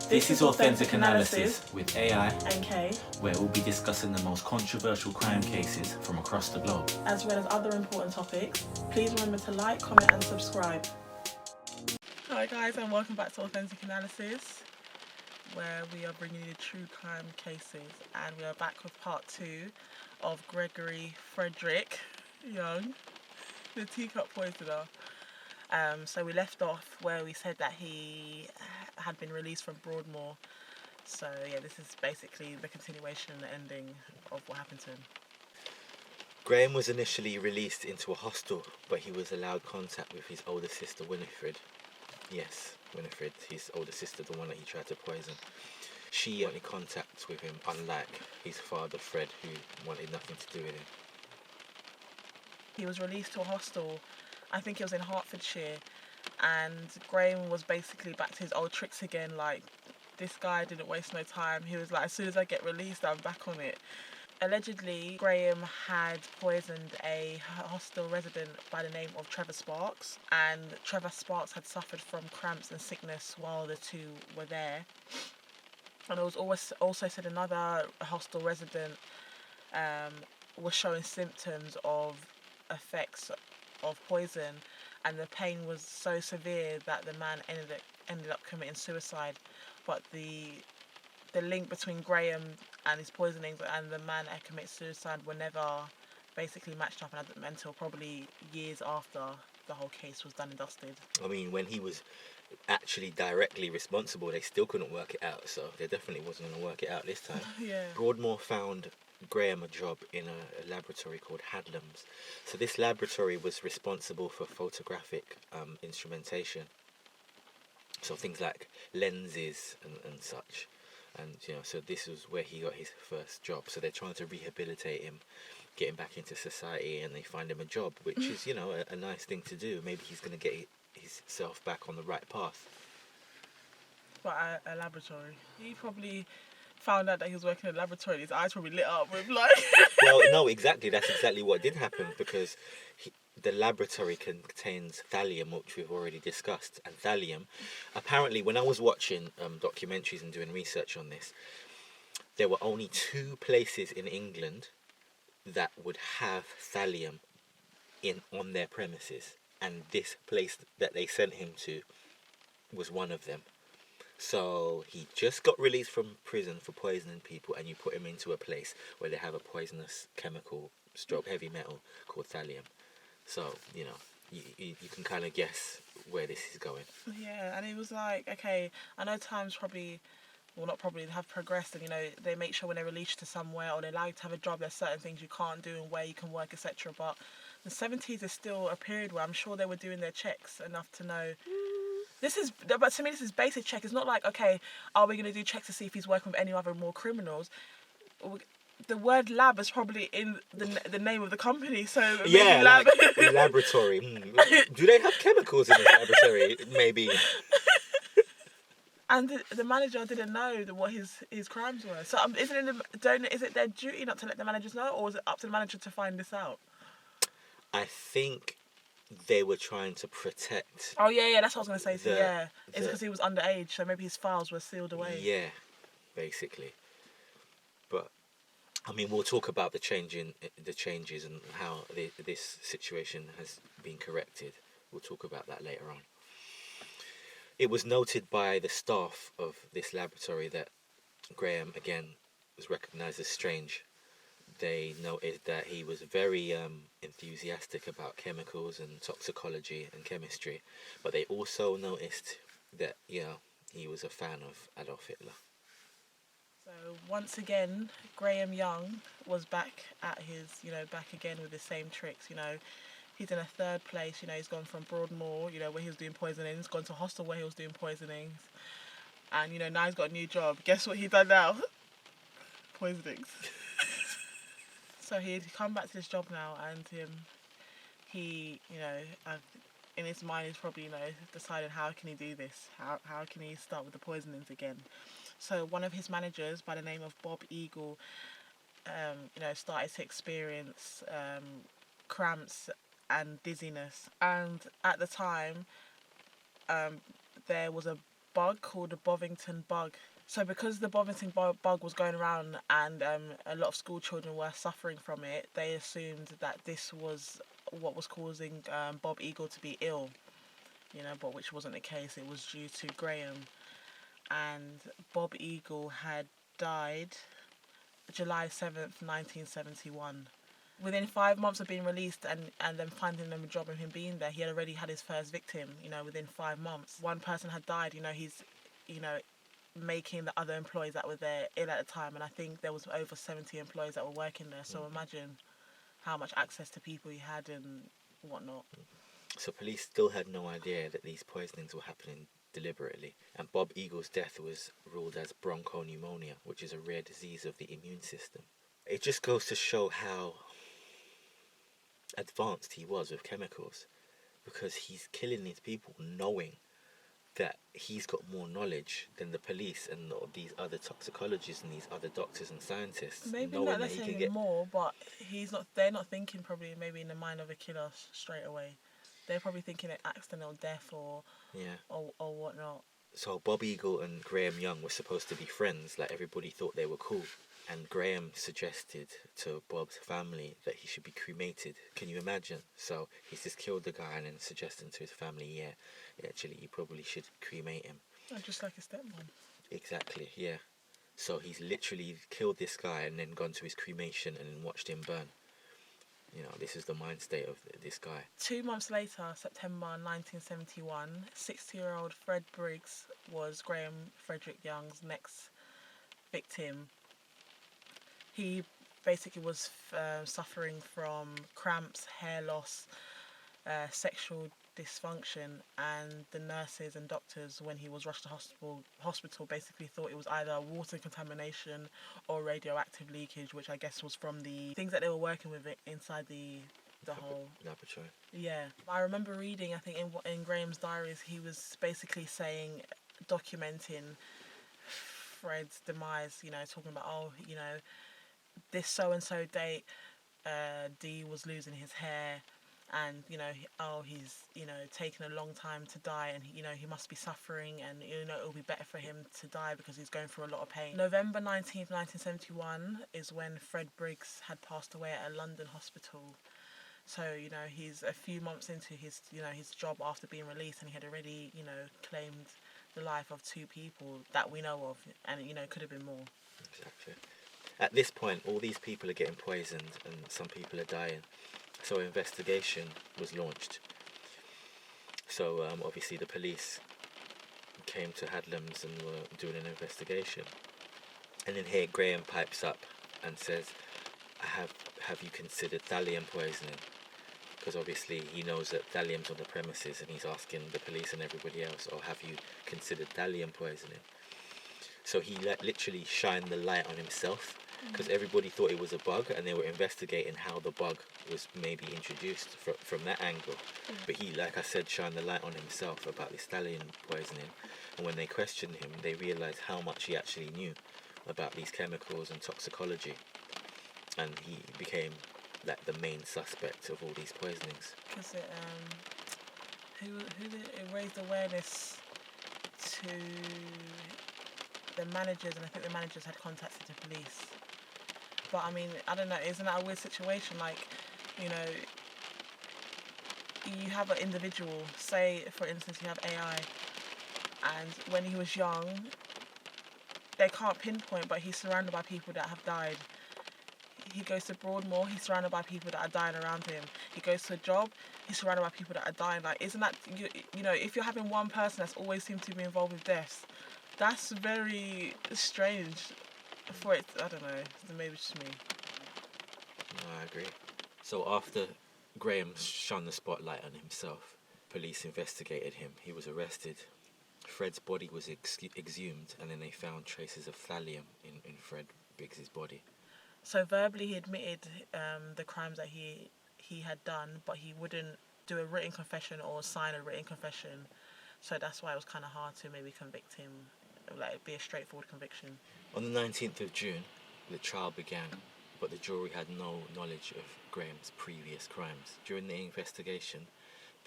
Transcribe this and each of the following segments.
This is Authentic Analysis with AI and K, where we'll be discussing the most controversial crime cases from across the globe. as well as other important topics. Please remember to like, comment and subscribe. Hi guys, and welcome back to Authentic Analysis, where we are bringing you true crime cases, and we are back with part 2 of Gregory Frederick Young, the teacup poisoner. So we left off where we said that he had been released from Broadmoor. So yeah, this is basically the continuation and the ending of what happened to him. Graham was initially released into a hostel, but he was allowed contact with his older sister Winifred. Yes, Winifred, his older sister, the one that he tried to poison. She wanted contact with him, unlike his father Fred, who wanted nothing to do with him. He was released to a hostel, I think it was in Hertfordshire, and Graham was basically back to his old tricks again. Like, this guy didn't waste no time. He was like, as soon as I get released, I'm back on it. Allegedly, Graham had poisoned a hostel resident by the name of Trevor Sparks, and Trevor Sparks had suffered from cramps and sickness while the two were there. And it was also said another hostel resident was showing symptoms of effects of poison, and the pain was so severe that the man ended up committing suicide. But the link between Graham and his poisonings and the man that committed suicide were never basically matched up until probably years after the whole case was done and dusted. I mean, when he was actually directly responsible, they still couldn't work it out, so they definitely wasn't going to work it out this time. Yeah. Broadmoor found Graham a job in a laboratory called Hadlam's. So this laboratory was responsible for photographic instrumentation. So things like lenses and such. And, so this was where he got his first job. So they're trying to rehabilitate him, get him back into society, and they find him a job, which is, a nice thing to do. Maybe he's going to get himself back on the right path. But a laboratory. He probably found out that he was working in a laboratory and his eyes probably lit up with like... Well, no, exactly. That's exactly what did happen, because the laboratory contains thallium, which we've already discussed. And thallium, apparently, when I was watching documentaries and doing research on this, there were only 2 places in England that would have thallium on their premises. And this place that they sent him to was one of them. So he just got released from prison for poisoning people, and you put him into a place where they have a poisonous chemical / heavy metal called thallium. So, you can kind of guess where this is going. Yeah, and it was like, okay, I know times have progressed, and they make sure when they release you to somewhere or they allow you to have a job, there's certain things you can't do and where you can work, etc. But the 70s is still a period where I'm sure they were doing their checks enough to know. But to me, this is basic check. It's not like, okay, are we going to do checks to see if he's working with any other more criminals? The word lab is probably in the name of the company, so yeah, lab. Like laboratory. Do they have chemicals in this laboratory? Maybe. And the manager didn't know what his crimes were. So is it their duty not to let the managers know, or is it up to the manager to find this out? I think they were trying to protect... Oh, yeah, that's what I was going to say. It's because he was underage, so maybe his files were sealed away. Yeah, basically. But, I mean, we'll talk about the changes and how this situation has been corrected. We'll talk about that later on. It was noted by the staff of this laboratory that Graham, again, was recognised as strange. They noted that he was very enthusiastic about chemicals and toxicology and chemistry, but they also noticed that he was a fan of Adolf Hitler. So once again, Graham Young was back at his back again with the same tricks. He's in a third place. He's gone from Broadmoor, where he was doing poisoning. He's gone to a hostel where he was doing poisonings, and now he's got a new job. Guess what he's done now? Poisonings. So he'd come back to this job now, and he, in his mind, he's probably, deciding how can he do this? How can he start with the poisonings again? So one of his managers, by the name of Bob Eagle, started to experience cramps and dizziness. And at the time, there was a bug called the Bovington bug. So because the Bovington bug was going around and a lot of school children were suffering from it, they assumed that this was what was causing Bob Eagle to be ill, but which wasn't the case. It was due to Graham. And Bob Eagle had died July 7th, 1971. Within 5 months of being released and them finding him a job and him being there, he had already had his first victim, within 5 months. One person had died, he's, making the other employees that were there ill at the time. And I think there was over 70 employees that were working there. So imagine how much access to people he had and whatnot. So police still had no idea that these poisonings were happening deliberately, and Bob Eagle's death was ruled as bronchopneumonia, which is a rare disease of the immune system. It just goes to show how advanced he was with chemicals, because he's killing these people knowing that he's got more knowledge than the police and these other toxicologists and these other doctors and scientists. Maybe knowing not that he can necessarily get more, but they're not thinking probably maybe in the mind of a killer straight away. They're probably thinking an accidental death or whatnot. So Bob Eagle and Graham Young were supposed to be friends, like everybody thought they were cool. And Graham suggested to Bob's family that he should be cremated. Can you imagine? So he's just killed the guy and then suggesting to his family, actually you probably should cremate him. Oh, just like his stepmom. Exactly, yeah. So he's literally killed this guy and then gone to his cremation and then watched him burn. This is the mind state of this guy. 2 months later, September 1971, 60-year-old Fred Briggs was Graham Frederick Young's next victim. He basically was suffering from cramps, hair loss, sexual dysfunction, and the nurses and doctors, when he was rushed to hospital basically thought it was either water contamination or radioactive leakage, which I guess was from the things that they were working with inside the whole laboratory. Yeah, I remember reading, I think in Graham's diaries, he was basically saying, documenting Fred's demise, talking about, this so-and-so date, D was losing his hair, and he's taken a long time to die, and he must be suffering, and it'll be better for him to die because he's going through a lot of pain. November 19th, 1971 is when Fred Briggs had passed away at a London hospital. So he's a few months into his his job after being released, and he had already claimed the life of 2 people that we know of, and could have been more. Exactly. At this point, all these people are getting poisoned and some people are dying. So an investigation was launched. So obviously the police came to Hadlam's and were doing an investigation. And then here Graham pipes up and says, have you considered thallium poisoning? Because obviously he knows that thallium's on the premises, and he's asking the police and everybody else, have you considered thallium poisoning? So he literally shined the light on himself, because everybody thought it was a bug, and they were investigating how the bug was maybe introduced from that angle. But he, like I said, shined the light on himself about this thallium poisoning, and when they questioned him, they realised how much he actually knew about these chemicals and toxicology, and he became like the main suspect of all these poisonings. Because it raised awareness to the managers, and I think the managers had contacted the police. But I mean, I don't know, isn't that a weird situation? Like, you have an individual, say for instance you have AI, and when he was young, they can't pinpoint, but he's surrounded by people that have died. He goes to Broadmoor, he's surrounded by people that are dying around him. He goes to a job, he's surrounded by people that are dying. Like, isn't that, if you're having one person that's always seems to be involved with deaths, that's very strange for it. I don't know, maybe it's just me. No, I agree. So after Graham shone the spotlight on himself, police investigated him. He was arrested. Fred's body was exhumed, and then they found traces of thallium in Fred Briggs's body. So verbally he admitted the crimes that he had done, but he wouldn't do a written confession or sign a written confession. So that's why it was kind of hard to maybe convict him, like be a straightforward conviction. On the 19th of June, the trial began, but the jury had no knowledge of Graham's previous crimes. During the investigation,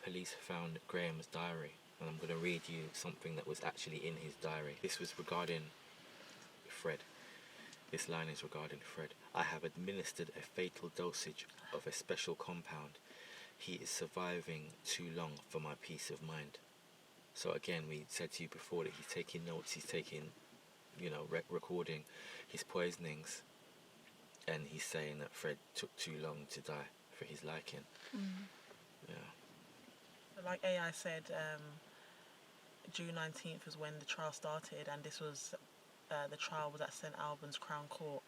police found Graham's diary and I'm going to read you something that was actually in his diary. This was regarding Fred. This line is regarding Fred. I have administered a fatal dosage of a special compound. He is surviving too long for my peace of mind. So again, we said to you before that he's taking notes, he's taking, recording his poisonings, and he's saying that Fred took too long to die for his liking. Yeah. Like AI said, June 19th was when the trial started, and this was the trial was at St Albans Crown Court.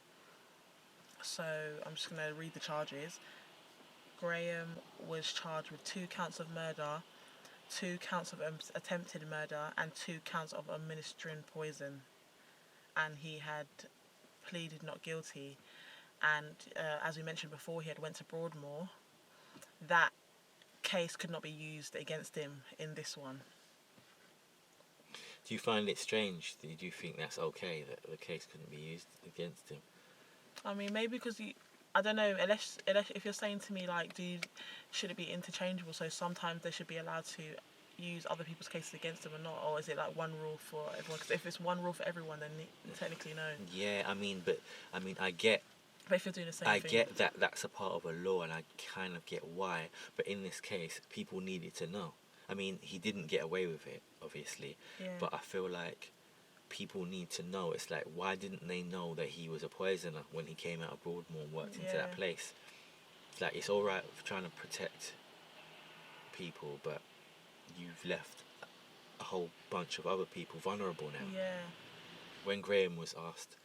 So I'm just going to read the charges. Graham was charged with 2 counts of murder, 2 counts of attempted murder, and 2 counts of administering poison. And he had pleaded not guilty. And as we mentioned before, he had went to Broadmoor. That case could not be used against him in this one. Do you find it strange? Do you think that's okay that the case couldn't be used against him? I mean, maybe because I don't know, unless if you're saying to me, like, should it be interchangeable? So sometimes they should be allowed to use other people's cases against them or not? Or is it like one rule for everyone? Because if it's one rule for everyone, then technically no. Yeah, I get... But if you're doing the same I thing... get that that's a part of a law, and I kind of get why. But in this case, people needed to know. I mean, he didn't get away with it, obviously. Yeah. But I feel like people need to know. It's like, why didn't they know that he was a poisoner when he came out of Broadmoor and worked into that place? It's like, it's all right for trying to protect people, but you've left a whole bunch of other people vulnerable now. Yeah. When Graham was asked,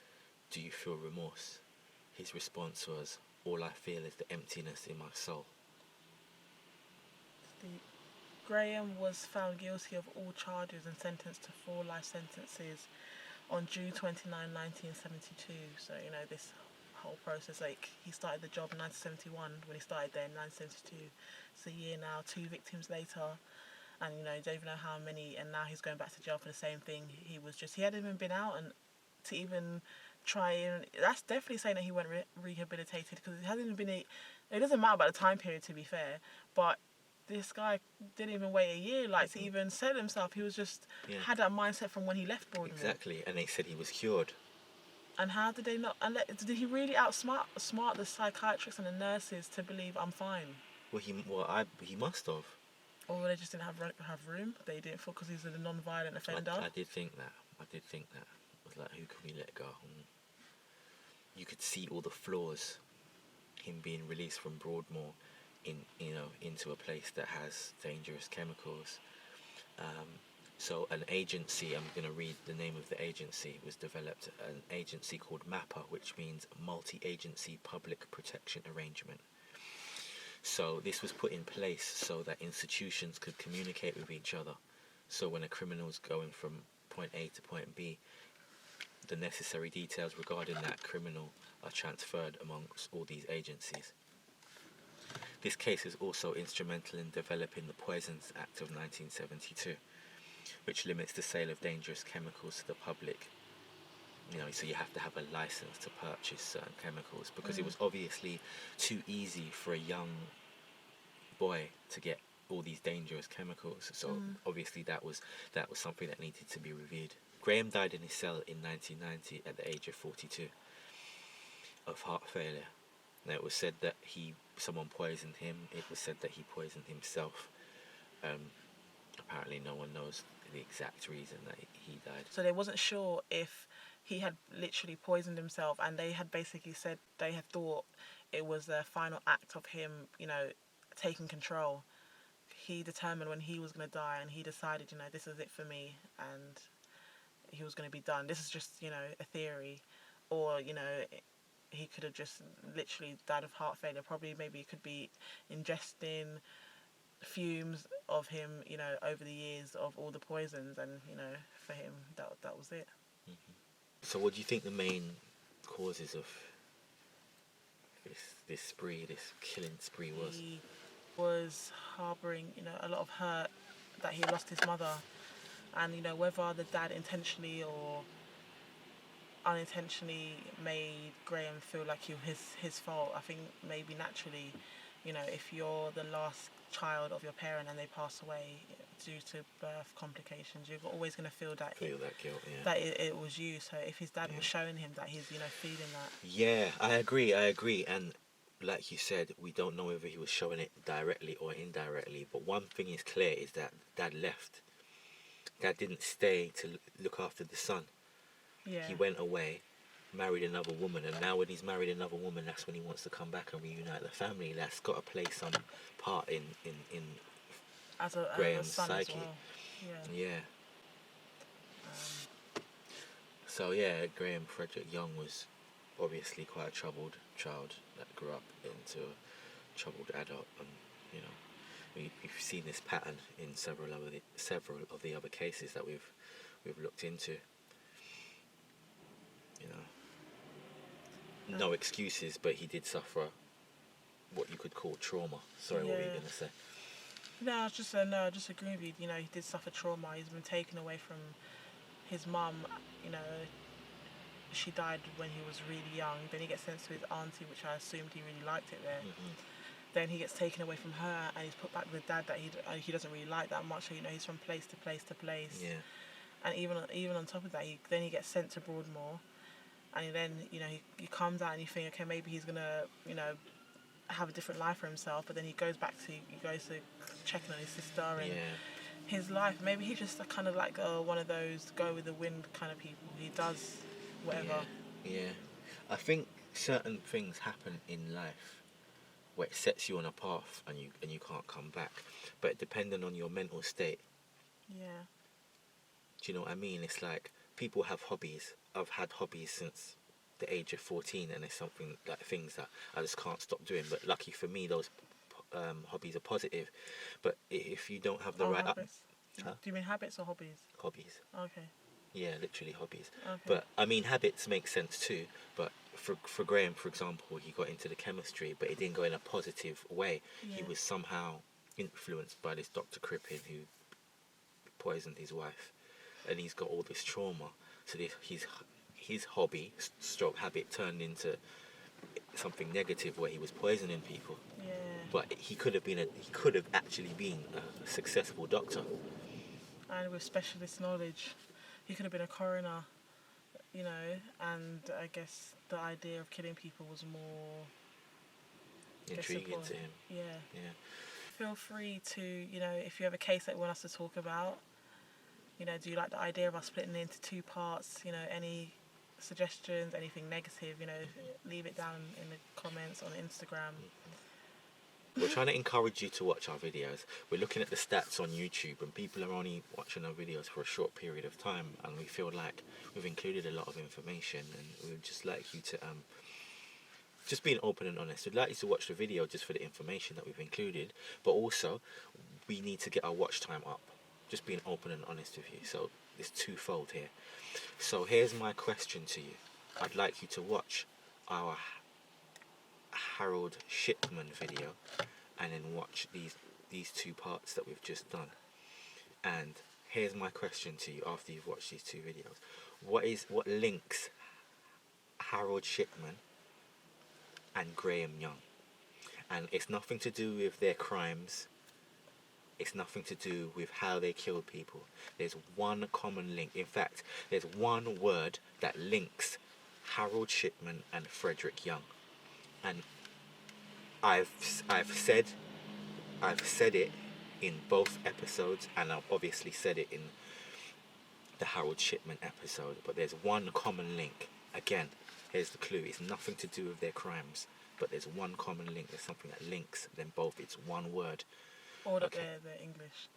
do you feel remorse? His response was, all I feel is the emptiness in my soul. Graham was found guilty of all charges and sentenced to 4 life sentences on June 29, 1972. So, this whole process, like, he started the job in 1971 when he started there in 1972. It's a year now, 2 victims later, and, you don't even know how many, and now he's going back to jail for the same thing. He hadn't even been out, and to even try and... That's definitely saying that he weren't rehabilitated, because it hasn't even been it doesn't matter about the time period, to be fair, but this guy didn't even wait a year, to even sell himself. He was just had that mindset from when he left Broadmoor. Exactly, and they said he was cured. And how did they not? And did he really smart the psychiatrists and the nurses to believe I'm fine? Well, he must have. Or they just didn't have room. They didn't feel because he's a non-violent offender. I did think that. It was like, who can we let go? And you could see all the flaws. Him being released from Broadmoor into a place that has dangerous chemicals. So an agency, I'm going to read the name of the agency, was developed, an agency called MAPA, which means Multi-Agency Public Protection Arrangement. So this was put in place so that institutions could communicate with each other. So when a criminal's going from point A to point B, the necessary details regarding that criminal are transferred amongst all these agencies. This case is also instrumental in developing the Poisons Act of 1972, which limits the sale of dangerous chemicals to the public. So you have to have a license to purchase certain chemicals, because it was obviously too easy for a young boy to get all these dangerous chemicals. So obviously that was something that needed to be reviewed. Graham died in his cell in 1990 at the age of 42 of heart failure. Now, it was said that someone poisoned him. It was said that he poisoned himself. Apparently no one knows the exact reason that he died. So they wasn't sure if he had literally poisoned himself, and they had basically said they had thought it was the final act of him, taking control. He determined when he was going to die, and he decided, this is it for me, and he was going to be done. This is just, a theory. Or, he could have just literally died of heart failure. Probably, maybe it could be ingesting fumes of him, over the years of all the poisons, and, for him, that was it. Mm-hmm. So what do you think the main causes of this killing spree was? He was harbouring, a lot of hurt that he lost his mother. And, whether the dad intentionally or unintentionally made Graham feel like it was his fault, I think maybe naturally you know, if you're the last child of your parent and they pass away due to birth complications, you're always going to feel that guilt, yeah. that it was you. So if his dad was showing him that, he's, you know, feeling that. Yeah, I agree, and like you said, we don't know whether he was showing it directly or indirectly, but one thing is clear is that Dad left. Dad didn't stay to look after the son. Yeah. He went away, married another woman, and now when he's married another woman, that's when he wants to come back and reunite the family. That's got to play some part in as a Graham's son psyche. as well. Yeah. So yeah, Graham Frederick Young was obviously quite a troubled child that grew up into a troubled adult, and you know, we've seen this pattern in several of the other cases that we've looked into. You know, no excuses, but he did suffer what you could call trauma. Sorry, what were you gonna say? No, I just agree with you. You know, he did suffer trauma. He's been taken away from his mum. You know, she died when he was really young. Then he gets sent to his auntie, which I assumed he really liked it there. Then he gets taken away from her, and he's put back with the dad that he doesn't really like that much. So, you know, he's from place to place to place. Yeah. And even on top of that, he gets sent to Broadmoor, and then, you know, he comes out and you think, okay, maybe he's gonna, you know, have a different life for himself. But then he goes to checking on his sister and his life. Maybe he's just kind of like one of those go with the wind kind of people. He does whatever. Yeah. I think certain things happen in life where it sets you on a path and you can't come back. But depending on your mental state. Yeah. Do you know what I mean? It's like people have hobbies. I've had hobbies since the age of 14, and it's something like things that I just can't stop doing. But lucky for me, those hobbies are positive. But if you don't have the right habits. Do you mean habits or hobbies? Hobbies. Okay. Yeah, literally hobbies. Okay. But I mean, habits make sense too. But for Graham, for example, he got into the chemistry, but it didn't go in a positive way. Yeah. He was somehow influenced by this Dr. Crippen who poisoned his wife, and he's got all this trauma. So his hobby stroke habit turned into something negative where he was poisoning people. Yeah. But he could have actually been a successful doctor. And with specialist knowledge, he could have been a coroner, you know. And I guess the idea of killing people was more intriguing to him. Yeah. Yeah. Feel free to, you know, if you have a case that you want us to talk about. You know, do you like the idea of us splitting it into 2 parts? You know, any suggestions, anything negative, you know, leave it down in the comments on Instagram. We're trying to encourage you to watch our videos. We're looking at the stats on YouTube, and people are only watching our videos for a short period of time, and we feel like we've included a lot of information, and we'd just like you to just being open and honest. We'd like you to watch the video just for the information that we've included, but also we need to get our watch time up. Just being open and honest with you. So it's twofold here. So here's my question to you. I'd like you to watch our Harold Shipman video and then watch these 2 parts that we've just done. And here's my question to you after you've watched these 2 videos. What links Harold Shipman and Graham Young? And it's nothing to do with their crimes. It's nothing to do with how they killed people. There's one common link. In fact, there's one word that links Harold Shipman and Frederick Young. And I've said it in both episodes, and I've obviously said it in the Harold Shipman episode. But there's one common link. Again, here's the clue. It's nothing to do with their crimes, but there's one common link. There's something that links them both. It's one word. Or that they're English.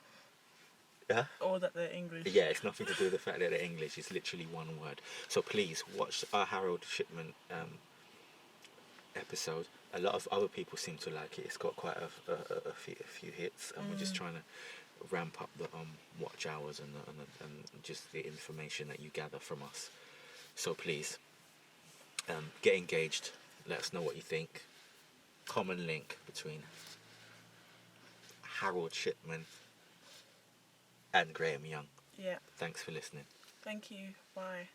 Yeah? Or that they're English. Yeah, it's nothing to do with the fact that they're English. It's literally one word. So please watch our Harold Shipman episode. A lot of other people seem to like it. It's got quite a few hits, and we're just trying to ramp up the watch hours and just the information that you gather from us. So please get engaged. Let us know what you think. Common link between Harold Shipman and Graham Young. Yeah. Thanks for listening. Thank you. Bye.